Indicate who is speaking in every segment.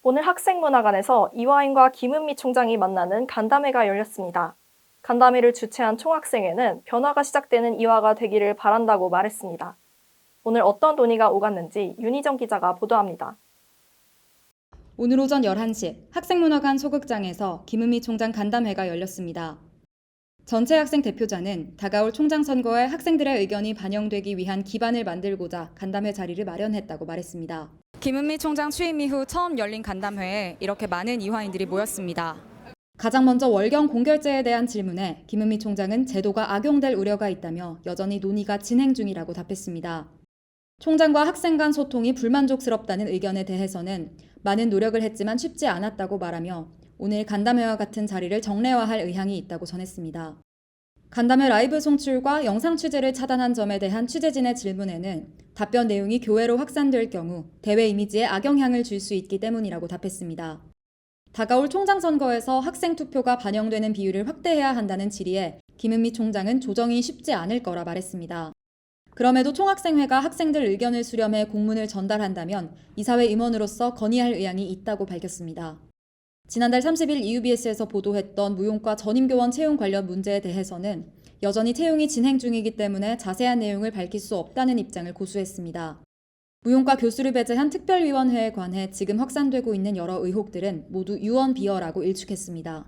Speaker 1: 오늘 학생문화관에서 이화인과 김은미 총장이 만나는 간담회가 열렸습니다. 간담회를 주최한 총학생회는 변화가 시작되는 이화가 되기를 바란다고 말했습니다. 오늘 어떤 논의가 오갔는지 윤희정 기자가 보도합니다.
Speaker 2: 오늘 오전 11시 학생문화관 소극장에서 김은미 총장 간담회가 열렸습니다. 전체 학생 대표자는 다가올 총장 선거에 학생들의 의견이 반영되기 위한 기반을 만들고자 간담회 자리를 마련했다고 말했습니다. 김은미 총장 취임 이후 처음 열린 간담회에 이렇게 많은 이화인들이 모였습니다. 가장 먼저 월경 공결제에 대한 질문에 김은미 총장은 제도가 악용될 우려가 있다며 여전히 논의가 진행 중이라고 답했습니다. 총장과 학생 간 소통이 불만족스럽다는 의견에 대해서는 많은 노력을 했지만 쉽지 않았다고 말하며 오늘 간담회와 같은 자리를 정례화할 의향이 있다고 전했습니다. 간담회 라이브 송출과 영상 취재를 차단한 점에 대한 취재진의 질문에는 답변 내용이 교회로 확산될 경우 대외 이미지에 악영향을 줄 수 있기 때문이라고 답했습니다. 다가올 총장 선거에서 학생 투표가 반영되는 비율을 확대해야 한다는 질의에 김은미 총장은 조정이 쉽지 않을 거라 말했습니다. 그럼에도 총학생회가 학생들 의견을 수렴해 공문을 전달한다면 이사회 임원으로서 건의할 의향이 있다고 밝혔습니다. 지난달 30일 EUBS에서 보도했던 무용과 전임교원 채용 관련 문제에 대해서는 여전히 채용이 진행 중이기 때문에 자세한 내용을 밝힐 수 없다는 입장을 고수했습니다. 무용과 교수를 배제한 특별위원회에 관해 지금 확산되고 있는 여러 의혹들은 모두 유언비어라고 일축했습니다.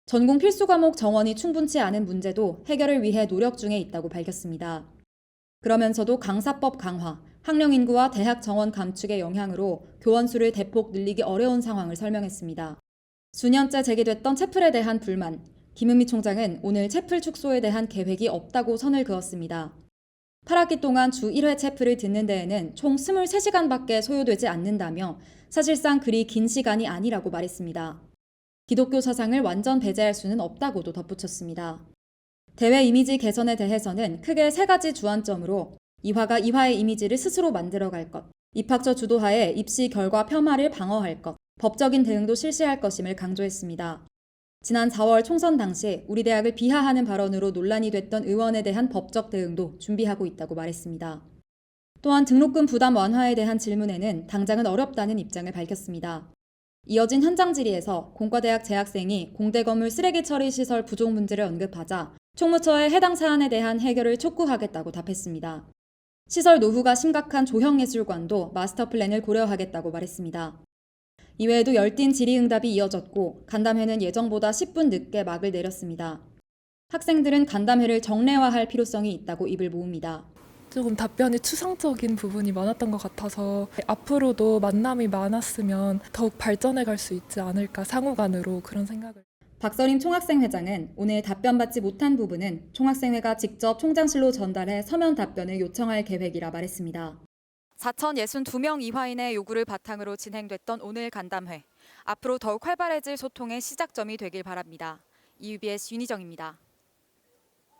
Speaker 2: 전공 필수 과목 정원이 충분치 않은 문제도 해결을 위해 노력 중에 있다고 밝혔습니다. 그러면서도 강사법 강화, 학령 인구와 대학 정원 감축의 영향으로 교원 수를 대폭 늘리기 어려운 상황을 설명했습니다. 수년째 제기됐던 채플에 대한 불만, 김은미 총장은 오늘 채플 축소에 대한 계획이 없다고 선을 그었습니다. 8학기 동안 주 1회 채플을 듣는 데에는 총 23시간밖에 소요되지 않는다며 사실상 그리 긴 시간이 아니라고 말했습니다. 기독교 사상을 완전 배제할 수는 없다고도 덧붙였습니다. 대외 이미지 개선에 대해서는 크게 3가지 주안점으로 이화가 이화의 이미지를 스스로 만들어갈 것, 입학처 주도하에 입시 결과 폄하를 방어할 것, 법적인 대응도 실시할 것임을 강조했습니다. 지난 4월 총선 당시 우리 대학을 비하하는 발언으로 논란이 됐던 의원에 대한 법적 대응도 준비하고 있다고 말했습니다. 또한 등록금 부담 완화에 대한 질문에는 당장은 어렵다는 입장을 밝혔습니다. 이어진 현장 질의에서 공과대학 재학생이 공대 건물 쓰레기 처리 시설 부족 문제를 언급하자 총무처에 해당 사안에 대한 해결을 촉구하겠다고 답했습니다. 시설 노후가 심각한 조형예술관도 마스터 플랜을 고려하겠다고 말했습니다. 이외에도 열띤 질의응답이 이어졌고 간담회는 예정보다 10분 늦게 막을 내렸습니다. 학생들은 간담회를 정례화할 필요성이 있다고 입을 모읍니다.
Speaker 3: 조금 답변이 추상적인 부분이 많았던 것 같아서 앞으로도 만남이 많았으면 더욱 발전해 갈 수 있지 않을까 상호간으로 그런 생각을.
Speaker 2: 박서림 총학생회장은 오늘 답변받지 못한 부분은 총학생회가 직접 총장실로 전달해 서면 답변을 요청할 계획이라 말했습니다. 4,062명 이화인의 요구를 바탕으로 진행됐던 오늘 간담회. 앞으로 더욱 활발해질 소통의 시작점이 되길 바랍니다. EUBS 윤희정입니다.